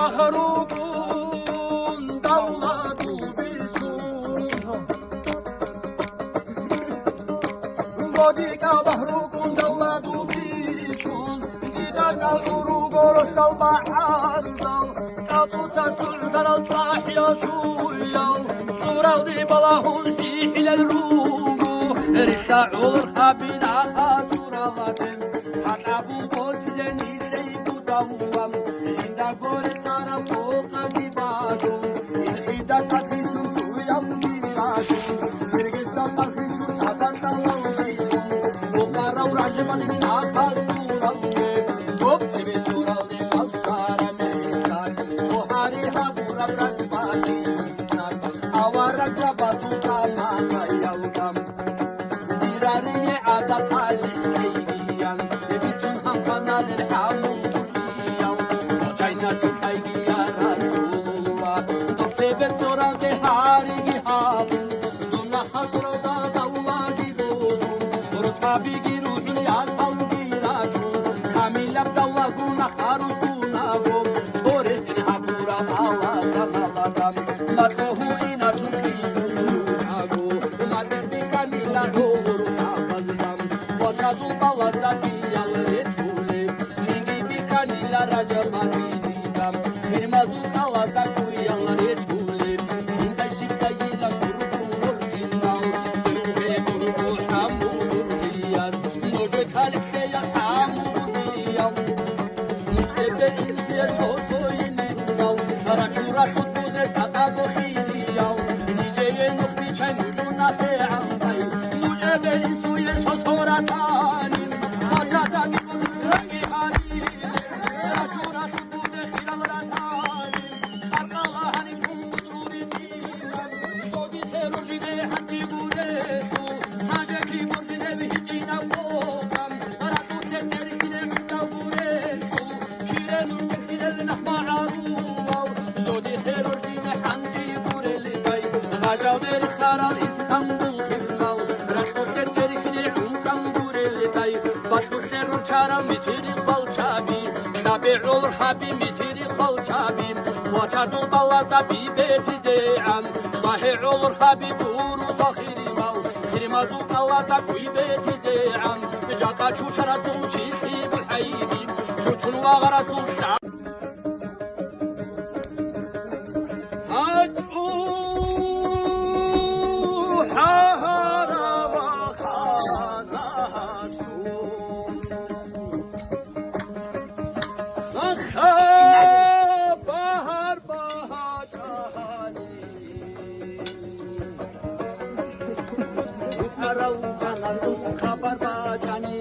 bahrukun davladul biçun Bodika bahrukun davladul biçun Didaka urugoros dal bahar dal Katuta sultan al sahya şuyal Sural di balahun hihilel rugu Rişa olur habina haturaladın Hatta bu boziden ileyku davlam Jinda gore tara poka di badum İlhida kadişun şuyal di badum Sirgisa takışun sadan dalal beyum Bukara urajmanin akat sural ve Gop çivi sural di kalşara meydan Sohari habura brajbadi Avarak jabatu kama kayalgam Zirariye adat hali keygiyan Ebiçin hankanalin hamudiyyan Koçayna sikaygi ya Rasulullah Doksebet sorante harigi habun Dunna hasrada davla gibozun Orus habigi ruhun ya salgi racun Kamilab davla guna harusuna gom Çoresini habura Allah sanaladam Matehu inatun kiyunago Matehu kanila doğru kapazlam Boçazul baladaki yalı etule Singi bir kanila rajamadidam Firmazul kalada kuyalar etule İnda şiftayla kurubu orijinal Sürübe kurubu hamudur diyaz Nurdu kalikte ya hamudur diyaz Muhtebe insiye soso yenindal Raçura şutude tatago hiyal Niceye nukti çenguduna te antay Nujebeli suye sosoratanin Hacada nikudragi halil Raçura şutude hilalratanin Arkala hani kumudruri tiran Sodi terorine hanti buresu Haceki burdine vihicina fokam Ratute terkine hütta buresu Kirenun terkinel nahma arulal Zodi terorine hanti bureli bay Hacaver kharal İstanbul himmal Raşkote terkine unkan bureli bay Başkur terör çara misiri falçabi Şabi olur habi misiri falçabi Vaçardul ballarda bibeti zeyan Şahi olur habi buru zahiri mal Kirimazul ballarda bibeti zeyan Jata çuçara sul çihi bu haybim Çuçun vağara sul şa Hahara vahana sun bahar bahçani Ukarav kanasun kabar bahçani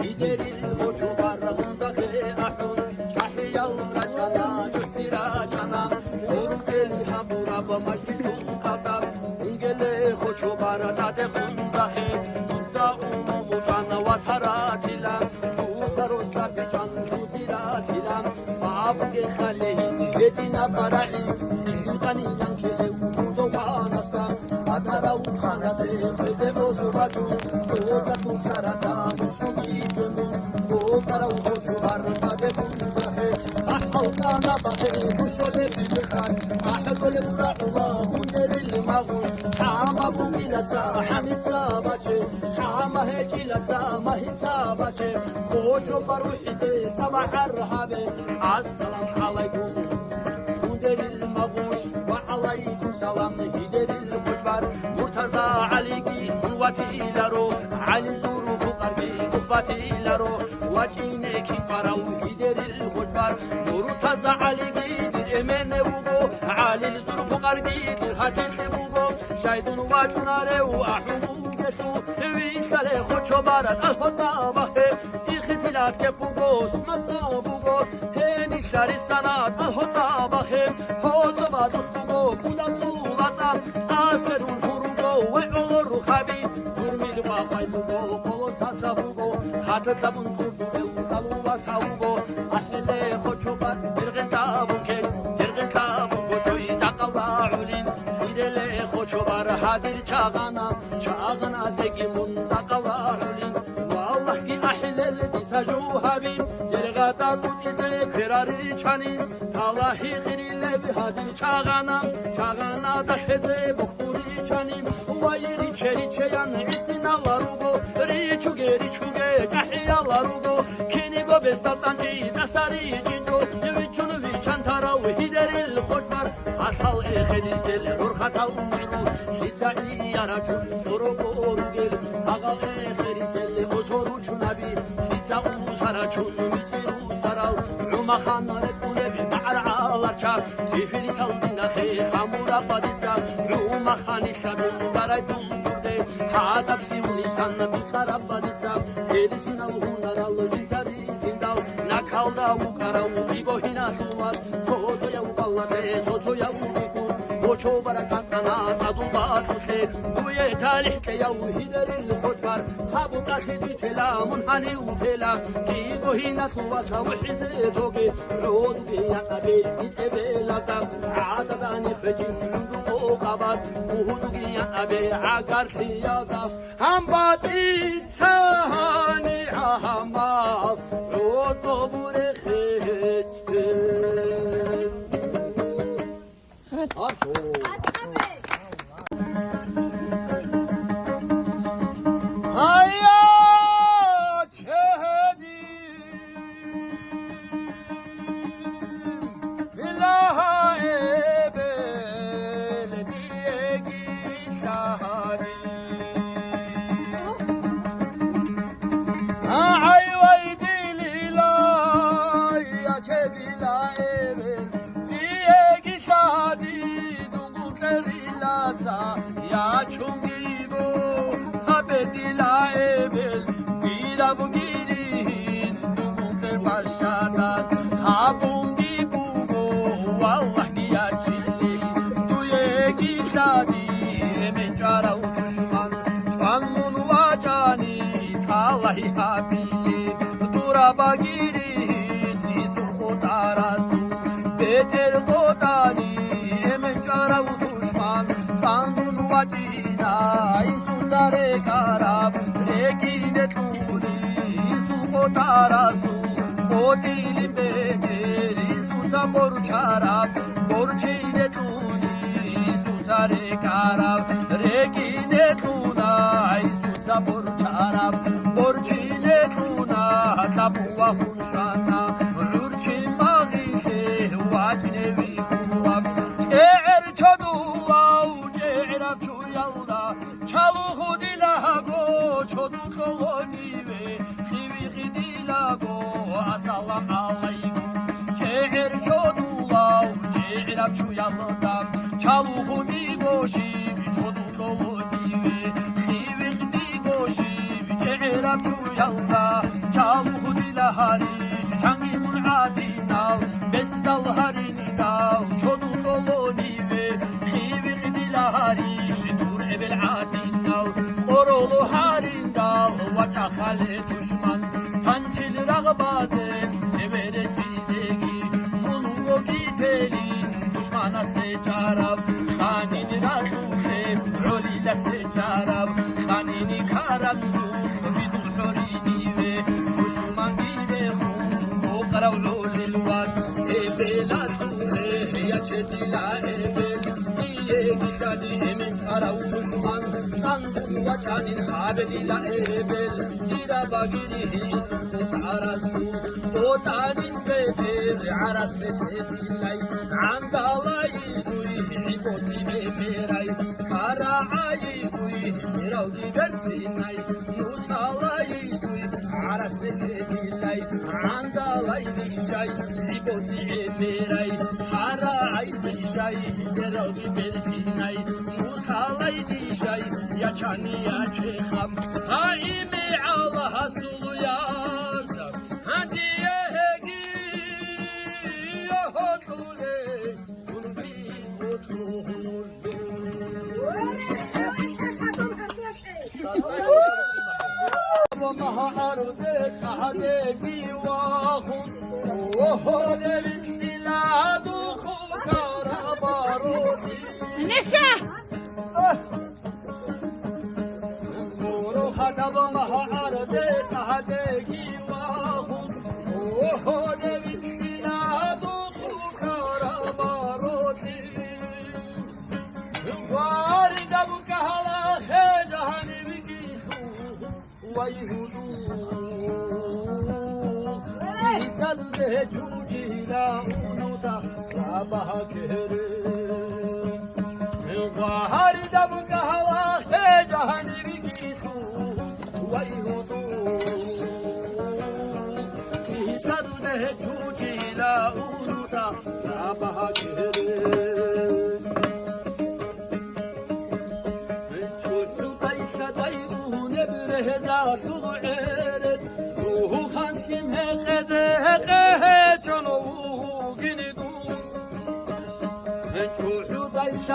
Gideril hocu barrahundahi ahun Şahiyal raçana şuhti raçana Soruk el habura bamajidun kadar Ungele hocu baradade hundahi Tutsa umumu cana vasharatila Ukarosa bican judiratila Abge khalehin vedina barahi Yukani yankele umudo vanasta Adara ukhanase kheze bozubaju Oza tu sharata musugi jemu Okara uhoju baradade hundahi Ahhalkana bahe kushode bidekhan Ahadole ura'ula hunderil maghun Hama bugilatsa hamitsa bache Hama hekilatsa mahitsa bache Kocho baruhite tabahar habe Assalam alaikum Hunderil maghush Wa alaikum salam Hideril kujbar Murtaza aligi Unwatilaro Ali zuru fuqarbi Ubbatilaro Wajine ki parav Hideril kujbar Murtaza aligi Emene ugo Ali zuru fuqarbi Hatil ugo Shaydun wajunare Ahumu geshu Vishale khocho barat Alhota bahe İkhtilaf ke bugo Sumata bugo Heni şari sanat Alhota bahe Hoto badusugo Budatulata Aserun furugo Ve olur habi Zurmil vaqay bugo Kolo sasa bugo Khatı tabun kurdure Uzalu vasaugo Ahlele khocho bat Dirgin tabun kel Dirgin tabun Kochoy Takavla ulin Hirele khocho bar Hadir çağana Çağana degi mun Takavla ulin والله كي أحلى الذي سجوها بي جرغ Agata tutide kerari chani Talahi girilebi hadi Chagana da kheze bukhuri chani Wairi cheri cheyan isina larugo Richuge jahiya larugo Kini go bestatanji dasari jinjo Vichunu vichantara hideril khoshbar Atal ekhedisel urkhatal umru Hitani yarachun turugo orugel Agal ekhedisel ozoru chunabi Hitza usarachun mitiru saral Rumahan rekunebi ma'ara alarcha Tifili saldina khe khamura paditza Rumahan ishabi udaraytum kurde Hadab simuni sanna bitara paditza Elisin alhunar alvitari sindal Nakalda ukara ubigo hina tumas Sozo ya uballate sozo ya ubigur Koço barakatana taduba khe Duye talihke ya uhideril khoshbar Habu takhidi telamun hani ufela Ki gohina tuwasa uhize toge Rodge ya abel itebelata Adadani fejim lundu qabat Uhudugi ya abel agar khiyata Hambat itsahani ahamal Rodo bure khechte Ya chungibo habedila ebel Birabugirin Dungunter başadan Habungi bugo Vallahi ya çili Duye gizadi Hemen cara uduşman Çanmun vacani Talahi habili Duraba girin Nisu kodarazu Beter kodani Hemen cara uduşman Çanmun vacina Isusare karab Rekide tuli Isu kodarasu Kodili beter Isusa boru charab Borçine tuli Isusare karab Rekide tuna Isusa boru charab Borçine tuna Tabuva hunşana Lurçin mağihe Vacine vikuvam Eğer çodulav Ce'rab çuyalda Çaluhu dilago Çodu kolonive Şiviki dilago Assalam aleykum Ce'er çodulav Ce'rab çuyalda Çaluhu digoşiv Çodu kolonive Şiviki digoşiv Ce'rab çuyalda Çaluhu dilahariş Çangimun adinal Besdal harinidal Çodu kolonive Şiviki dilahariş Dur ebel adinal Orolu harindal Vaçakhale düşman Tançil rağbazen Severek bizegi Mungo gitelin Düşmana seçarab Kanini razuhe Rolida seçarab Kanini karanzu Bidul horini ve Düşman gidehun Kokarav lilvas Ebela suhe Yaçedila ebel Niye gizadi hemen karav düşman Çandun vacanin habedila ebel Diraba girihi sukut arasu Otanin beter aras mesedilay Andalay iştuy iboti emeray Kara ayıştuy miravdi dersinay Nusalay iştuy aras mesedilay Andalay dişay iboti emeray Kara ay dişay miravdi dersinay Nusalay dişay Yaçani yaşam Haimi Allah sulu yazam Hadi yehegi Yohotule Kulbi otule Maha arde kahde giwahun Oho devin diladu Kukara barodi Neka! Hatabama arde kahde giwahun Oh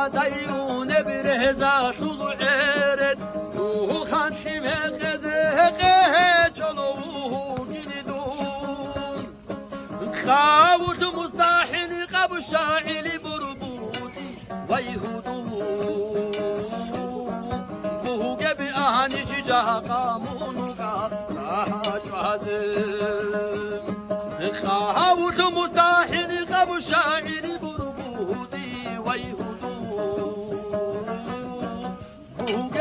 دايون برهزا شلو عرد روح خان شمه قزه چلو گیدون خاوش مستحن قب شاعل بربوطي ويهودو فوق بأهاني جاه قامونك جازم خاوش مستحن قب شاعل بربوطي ويهودو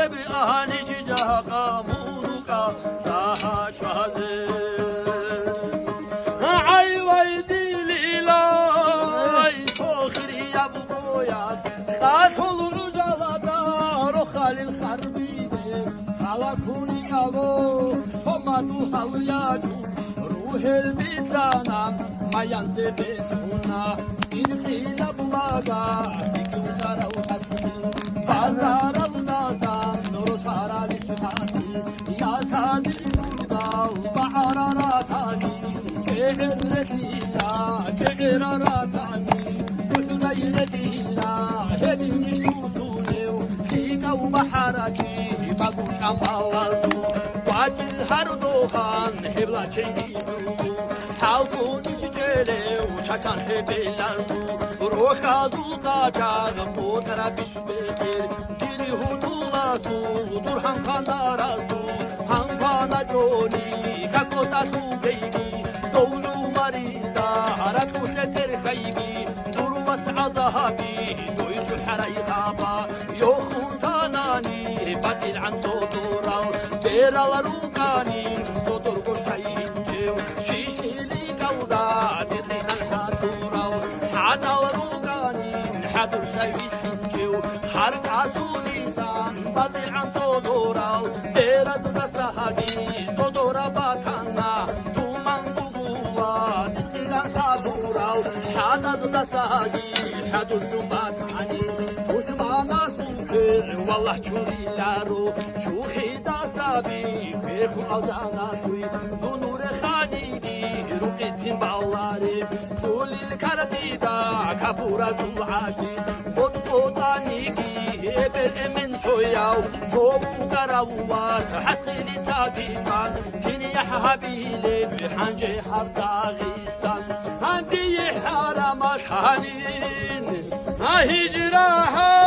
بأهاني جاه قامونك عي ويدي ليلاي فخري يا بويا خاطل رجال دار خالي الخربي على كوني ابو فماتو حلياكو روح البيتانا ما ينسى بيتنا إنخيل بلاغا بيكو زارو حسن بازار الداسان نورس فارالي شهاتي يا سادي نورقال بعراراتاني كعرتي لا كعراراتاني وحديرتي لا هدي شوصوليو خيقا وبحراتي بقوش أمالالو واجي الهردوغان هبلا شيدينو حالكوني شجيليو شاكان هبلالو روحا دوكا جاغا فوترا بشبكير جيلي هدولاسو درهان كاناراسو هانكانا جوني كاكوتا سوبيبي دولو مريدا هراتو ستر خيبي دروات عذابي دويتو حرايغابا يوخون تاناني باتل عن صدورا بيرا لروكاني صدور قشاينجيو شيشي لي قودا تدلين الحدورا حدا لروكاني حدور شايفينجيو حركا سوديسان باتل عن صدورا بيرا دوكاستاهاجي صدورا باكانا تومان دوغوا تدلين الحدورا حدا دوكاستاهاجي حدور شباكاني وشبانا سوكر والله شوري لارو شوخي داستابي كيكو أوزانا شوي نور خاديدي روكيتين بالاري كل الكارديدا كابورا دوعاشي خود خودانيكي إبر من سوياو صوب كراوات حسخيلي تاكيتان كيني يا حبيلي بحنجي حبتاغيستان عندي حرام خانين هجراها